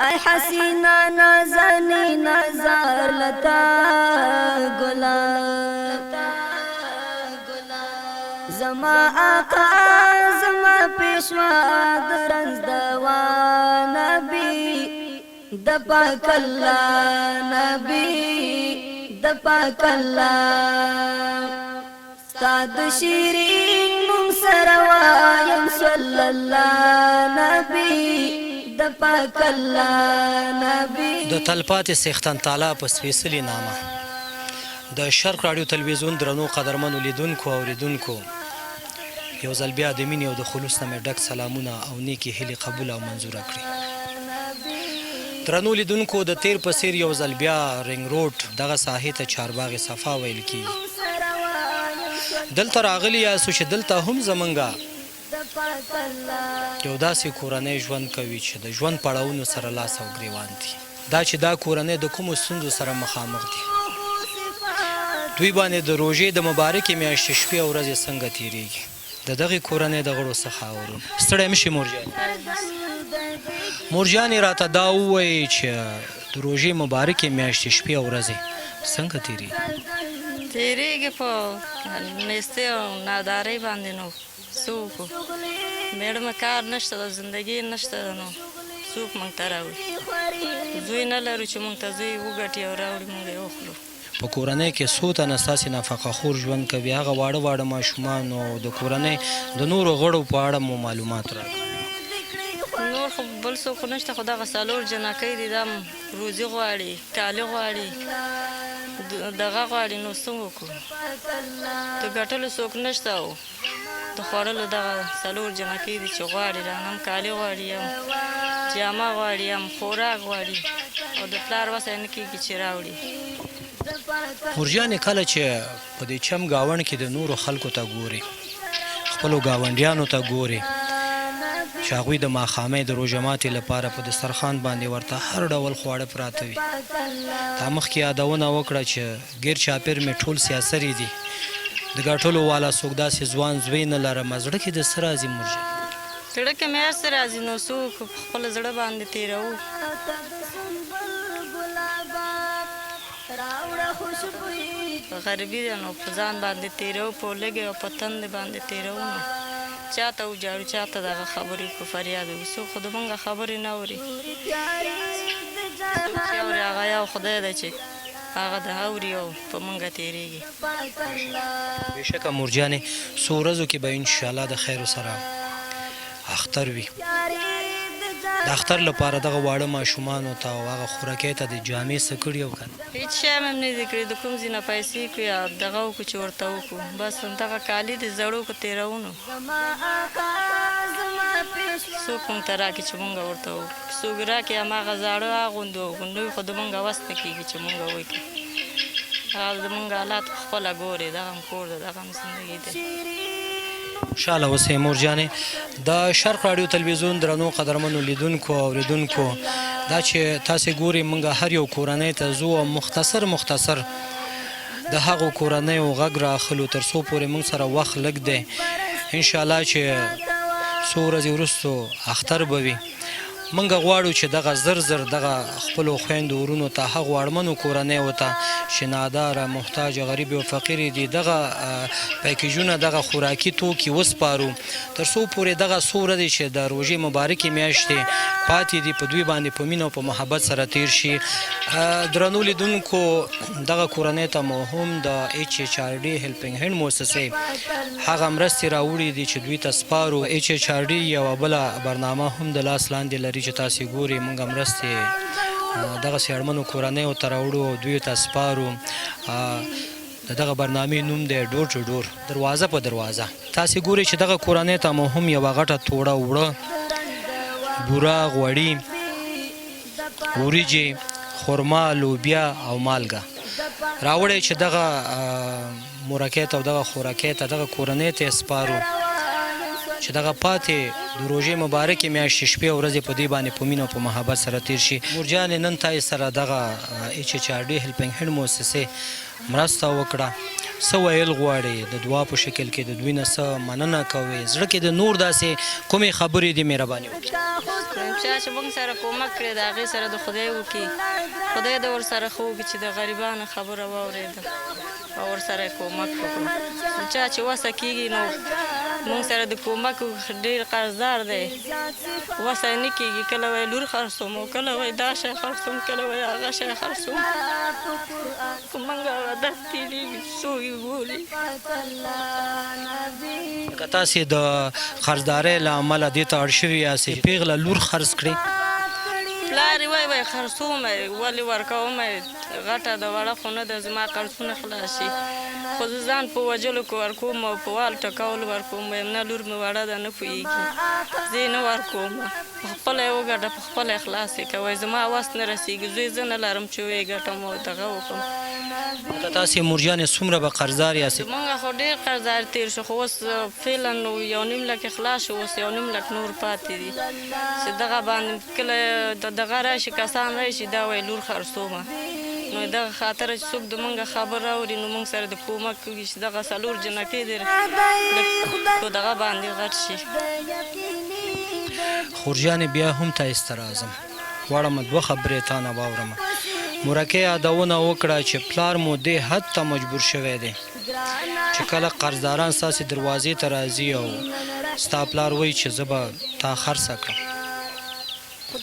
ای حسینا نازنی نظر لتا گلا زما آقا زما پیشوا درنز دوا نبی د پاک الله نبی د پاک الله ستاد شیرین مون سره وایم صلی الله نبی د پاک الله نبی د تلپاتې څښتن تعالی په سپېڅلي نامه د شرق راډیو تلویزیون درنو قدرمنو لیدونکو او اوریدونکو یو ځل بیا د مینې او د خلوص نه مې ډک سلامونه او نیکې هیلې قبوله او منظوره کړي. درنو لیدونکو د تیر په څیر یو ځل بیا رنګ روډ دغه ساحې ته چارباغ صفا ویل کېږي. دلته راغلي یاستو چې دلته هم زمونږه یو داسې کورنۍ ژوند کوي چې د ژوند پړاوونو سره لاس او ګریوان دي. دا چې دا کورنۍ د کومو ستونزو سره مخامخ دي، دوی باندې د روژې د مبارکې میاشتې شپې او ورځې څنګه تیریږي، د دغې کورنۍ د غړو څخه اورو. ستړی مه شي مورجانې. مورجانې راته دا ووایي چې د روژې مبارکې میاشتې شپې او ورځې څنګه تیریږي؟ تیریږي په میستۍ او نادارۍ باندې. نو څه وکړو، میړمه کار نشته ده، زندګي نشته ده، نو څوک موږ ته راوړي؟ زوی نه لرو چې موږ ته زوی وګټي او راوړي موږ یې وخورو. په کورنۍ کې څو تنه ستاسې نفقه خور ژوند کوي؟ هغه واړه واړه ماشومان او د کورنۍ د نورو غړو په اړه مو معلومات راکړئ. نور خو بل څوک نشته، خو دغه څلور جنکۍ دي، دا روزي غواړي، کالي غواړي، دغه غواړي. نو څنګه وکړو؟ د ګټلو څوک نشته او د خوړلو دغه څلور جنکۍ دي چې غواړي، رانه هم کالي غواړي، هم جامه غواړي، هم خوراک غواړي، او د پلار وسه یې نه کېږي چې راوړي. مورجانې کله چې په دې چم ګاونډ کې د نورو خلکو ته ګوري، خپلو ګاونډیانو ته ګوري چې هغوی د ماښامۍ د روژه ماتې لپاره په دسترخوان باندې ورته هر ډول خواړه پراته وي، تا مخکې یادونه وکړه چې ګیر چاپېر مې ټول سیاسري دي، د ګټلو والا څوک داسې ځوان زوی نه لرم. زړه کې د څه راځي مورجانې؟ زړه کې مې هر څه راځي، نو څوک په خپل زړه باندې تېروو. غریبي ده، نو په ځان باندې تېروو، په لږې او په تندې باندې تېروو. نو چاته وجاړو، چاته دغه خبرې په فریاد وي، څوک خو د مونږ خبرې نه اوري. څوک چې اوري هغه یو خدای دی چې هغه د اوري او په مونږ تېرېږي. بېشکه مورجانې څو ورځو کې به انشاءالله د خیرو سره اختر وي. د اختر لپاره دغه واړه ماشومانو ته او هغه خوراکۍ ته د جامې څه کړي او که نه؟ هېڅ شی مې نه دي کړي، د کوم ځای نه پیسې کړو یا دغه وکړو چې ورته وکړو. بس همدغه کالي د زړو که تېروو، نو څوک مونږ ته راکړي چې مونږ ورته وکړو. څوک راکړي هماغه زاړه اغوندو، نوی خو د مونږ وس نه کېږي چې مونږ وکړو. هغه د مونږ حالات خپله ګورې، دغه هم کور ده، دغه هم زندګي ده. خوشحاله اوسئ مورجانې. د شرق راډیو تلویزیون درنو قدرمنو لیدونکو او اوریدونکو، دا چې تاسې ګورئ موږ هر یو کورنۍ ته ځو او مختصر د هغو کورنیو غږ راخلو تر څو پورې موږ سره وخت لږ دی. انشاءالله چې څو ورځې وروستو اختر به وي، موږ غواړو چې دغه زر دغه خپلو خویندو ورونو ته، هغو اړمنو کورنیو ته چې ناداره، محتاجه، غریبې او فقیرې دي، دغه پیکیجونه، دغه خوراکي توکي وسپارو تر څو پورې دغه څو ورځې چې د روژې مبارکې میاشتې پاتې دي په دوی باندې په مینه او په محبت سره تیر شي. درنو لیدونکو، دغه کورنۍ ته مو هم د HHRD هیلپینګ هینډ مؤسسې هغه مرستې راوړي دي چې دوی ته سپارو. HHRD یوه بله برنامه هم د لاس لاندې لري چې تاسې ګورئ، موږ مرستې دغسې اړمنو کورنیو ته راوړو او دوی ته سپارو. د دغه برنامې نوم دی ډور ټو ډور، دروازه په دروازه. تاسې ګورئ چې دغه کورنۍ ته مو هم یوه غټه توړه وړه، بوره، غوړي، وریجې، خرما، لوبیا او مالګه راوړئ چې دغه مرکې ته او دغه خوراکۍ ته، دغه کورنۍ ته یې سپارو چې دغه پاتې د روژې مبارکې میاشتې شپې او ورځې په دې باندې په مینه او په محبت سره تیر شي. مورجانې نن تاسې سره دغه HHRD هیلپینګ هینډ مؤسسې مرسته وکړه، څه ویل غواړې د دعا په شکل کې د دوی نه څه مننه کوې، زړه کې د نور داسې کومې خبرې دي مهرباني وکړي. چا چې موږ سره کومک کړی د هغې سره د خدای وکړي، خدای د ورسره ښه وکړي چې د غریبانو خبره واورېده او ورسره یې کومک وکړو. چا چې وسه کېږي نو موږ سره د کومک ډېر قرضدار دی، وسه یې نه کېږي، کله وایي لور خرڅوم او کله وایي دا شی خرڅوم، کله وایي هغه شی خرڅوم. خو موږ هغه داسې تېرېږي څوک یې بولي. که تاسې د قرضدارۍ له امله دې ته اړ شوي یاستئ چې پېغله لور خرڅ کړې، پلار یې وایي خرڅوم یې، ولې ورکوم یې، غټه د وړه خو نه ده، زما قرضونه خلاص شي. خو زه ځان په وجلو کې ورکوم او په وال ټکولو ورکوم، وایم نه لور مې وړه ده نه پوهېږي، زه یې نه ورکوم، په خپله یې وګټه، په خپله یې خلاص یې کوئ. زما وس نه رسېږي، زوی زه نه لرم چې ویې ګټم او دغه وکړم. که تاسې مورجانې څومره به قرضدار یاستئ؟ زمونږ خو ډېر قرضدار تېر شو، خو اوس فعلا 1.5 لک خلاص شو، اوس 1.5 لک نور پاتې دي چې دغه باندې کله دغه راشي کسان راشي دا وایي لور خرڅومه. نو دغه خاطره چې څوک د مونږ خبر اوري نو مونږ سره د کومک کوي چې دغه 4 جنکۍ دي په دغه باندې غټ شي. خورجانې بیا هم تاسې ته راځم، غواړم 2 خبرې تا نه واورم. مورکۍ یادونه وکړه چې پلار مو دې حد ته مجبور شوی دی چې کله قرضداران ستاسې دروازې ته راځي او ستا پلار وایي چې زه به تا خرڅه کړم،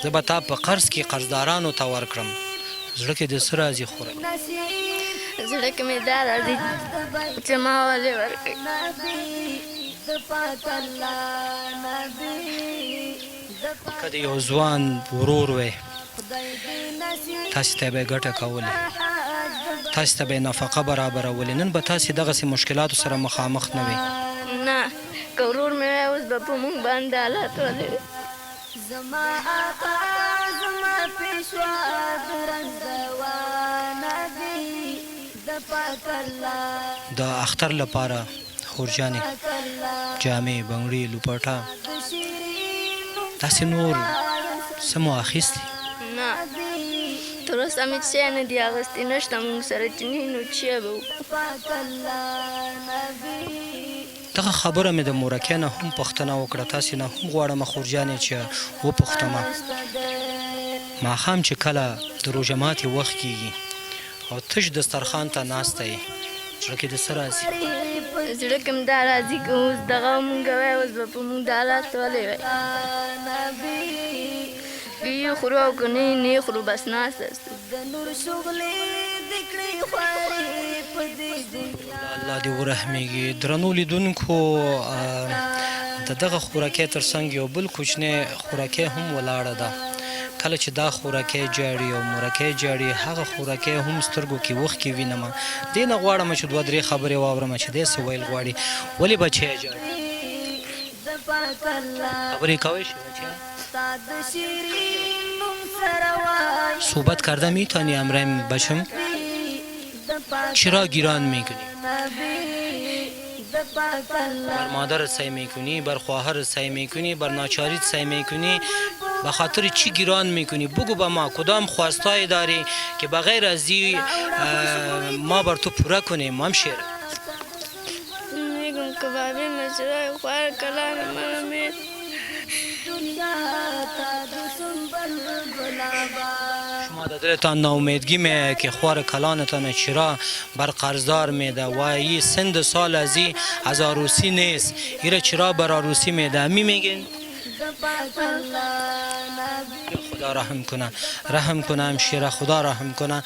زه به تا په قرض کې قرضدارانو ته ورکړم، زړه کې د څه راځي خوره؟ زړه کې مې دا راځي چې ما ولې ورکړي. که د یو ځوان ورور وی تاسې ته به یې ګټه کولې، تاسې ته به یې نفقه برابرولې، نن به تاسې دغسې مشکلاتو سره مخامخ نه وئ. نه، که ورور مې وی اوس به په مونږ باندې حالات ولې وي. زما آقا زما پیشوا قرضونه دي د پاک الله. د اختر لپاره خورجانې جامې، بنګړي، لپټه داسې نور څه مو اخیستي؟ نه، تر اوسه مې څه نه دي اخیستي، نشته مونږ سره چې نه نو څه به وکړو. دغه خبره مې د مورکۍ نه هم پوښتنه وکړه، تاسې نه هم غواړم خورجانې چې وپوښتمه. ماښام چې کله د روژه ماتې وخت کېږي او تش دسترخوان ته ناسته یې، زړه کې د څه راځي؟ زړه کې مې دا راځي که اوس دغه مونږ وی اوس به په مونږ د حالات ولې وی. که یې خورو او که نه یې نه خورو، بس ناسته استو. الله دې ورحمیږي. درنو لیدونکو، د دغه خوراکۍ تر څنګ یو بل کوچنی خوراکۍ هم ولاړه ده. کله چې دا خوراکۍ جاړي او مورکۍ جاړي، هغه خوراکۍ هم سترګو کې اوښکې وینم. دې نه غواړم چې 2-3 خبرې واورم چې دی څه ویل غواړي. ولې بچی جاړي؟ خبرې کوی شو بچی؟ صحبت کرده میتونی امرم بچم؟ چرا گیران میکنی؟ بر مادرت سعی میکنی، بر خواهرت سعی میکنی، بر ناچاریت سعی میکنی، به خاطر چی گیران میکنی؟ بگو به ما کدام خواستایی داری که بغیر از ما بر تو پوره کنیم. همشیر میگم کبابی مزرای خوار کلان منمی شما در دلتان ناامیدگی میه که خوار کلانتان چرا بر قرضدار میده و این سند سال ازی از عروسی نیست، ایره چرا بر عروسی میده میگین؟ خدا رحم کنه، رحم کنه همشیره، خدا رحم کنه.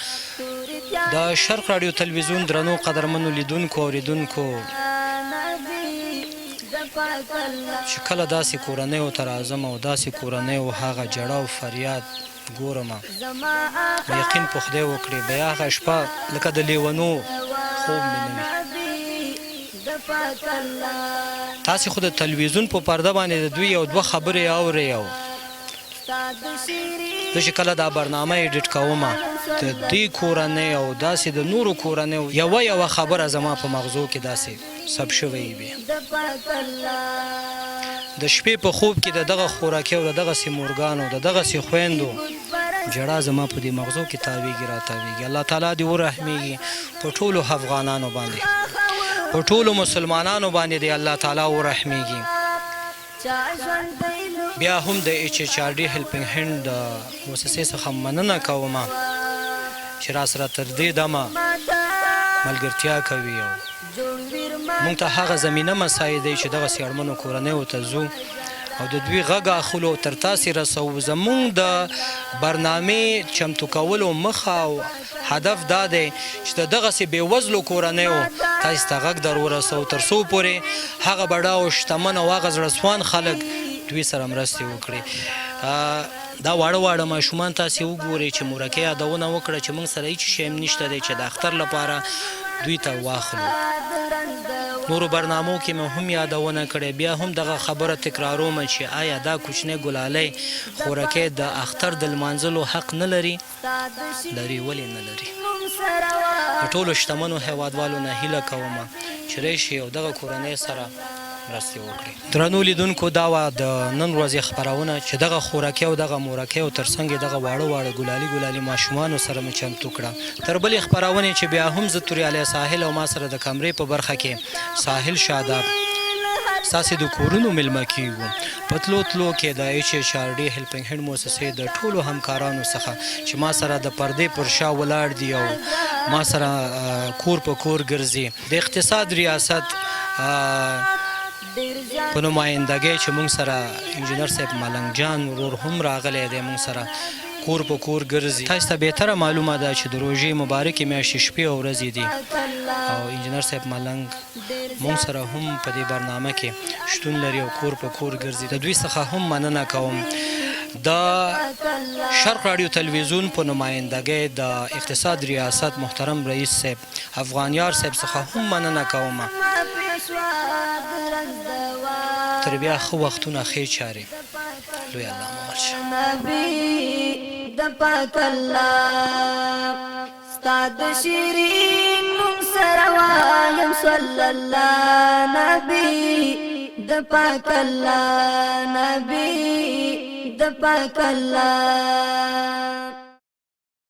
د شرق رادیو تلویزیون درنو قدرمنو لیدونکو اوریدونکو، چې کله داسې کورنیو ته راځم او داسې کورنیو هغه جړه او فریاد ګورم، یقین په خدای وکړي به هغه شپه لکه د لیونو خوب مې نه وي. تاسې خو د تلویزیون په پرده باندې د دوی 1-2 خبرې اورئ. زه چې کله دا برنامه ایډیټ کوم، د دې کورنۍ او داسې د نورو کورنیو یوه خبره زما په مغزو کې داسې ثبت شوی وي. د شپې په خوب کې د دغه خوراکۍ او د دغسې مورګانو، د دغسې خویندو جړا زما په دې مغزو کې تاویږي راتاویږي. الله تعالی دې ورحمیږي په ټولو افغانانو باندې، په ټولو مسلمانانو باندې دې الله تعالی ورحمیږي. بیا هم د HHRD هیلپینګ هینډ د مؤسسې څخه مننه کوم چې را سره تر دې دمه ملګرتیا کوي او موږ ته هغه زمینه مساعدوي چې دغسې اړمنو کورنیو ته ځو او د دوی غږ اخلو او تر تاسې رسوو. زموږ د برنامې چمتو کولو مخه او هدف دا دی چې د دغسې بېوزلو کورنیو تاسې ته غږ در ورسوو تر څو پورې هغه بډا او شتمن او هغه زړهسوان خلک دوی سره مرستې وکړي. دا واړه واړه ماشومان تاسې وګورئ چې مورکۍ یادونه وکړه چې موږ سره هېڅ شی هم نشته دی چې د اختر لپاره دوی ته واخلو. نورو برنامو کې مې هم یادونه کړې، بیا هم دغه خبره تکراروم چې آیا دا کوچنی ګلالۍ خورکۍ د اختر د لمانځلو حق نه لري؟ لري. ولې نه لري؟ د ټولو شتمنو هیوادوالو نه هیله کوم چې راشي او دغه کورنۍ سره مرستې وکړي. درنو لیدونکو، دا وه د نن ورځې خپرونه چې دغه خورکۍ او دغه مورکۍ او تر څنګ یې دغه واړه واړه ګلالي ګلالي ماشومانو سره مې چمتو کړه. تر بلې خپرونې چې بیا هم زه توریالی ساحل او ما سره د کمرې په برخه کې ساحل شاداب ستاسې د کورونو میلمه کیږو. په تلو تلو کې د HHRD هیلپینګ هینډ مؤسسې د ټولو همکارانو څخه چې ما سره د پردې پر شا ولاړ دي او ما سره کور په کور ګرځي، د اقتصاد ریاست په نمایندګۍ چې موږ سره انجینر صاحب ملنګ جان ورور هم راغلی دی، موږ سره کور په کور ګرځي. تاسو ته بهتره معلومه ده چې د روژې مبارکې میاشتې شپې او ورځې دي او انجینر صاحب ملنګ موږ سره هم په دې برنامه کې شتون لري او کور په کور ګرځي. د دوی څخه هم مننه کوم. د شرق راډیو تلویزیون په نمایندګۍ د اقتصاد ریاست محترم رئیس صاحب افغانیار صاحب څخه هم مننه کوم. تر بیا ښه وختونه ښې چارې. لوی الله مو ورشه. د پاک الله ستا د شیرین نوم سره وایم صلی الله نبی د پاک الله نبی د پاک الله.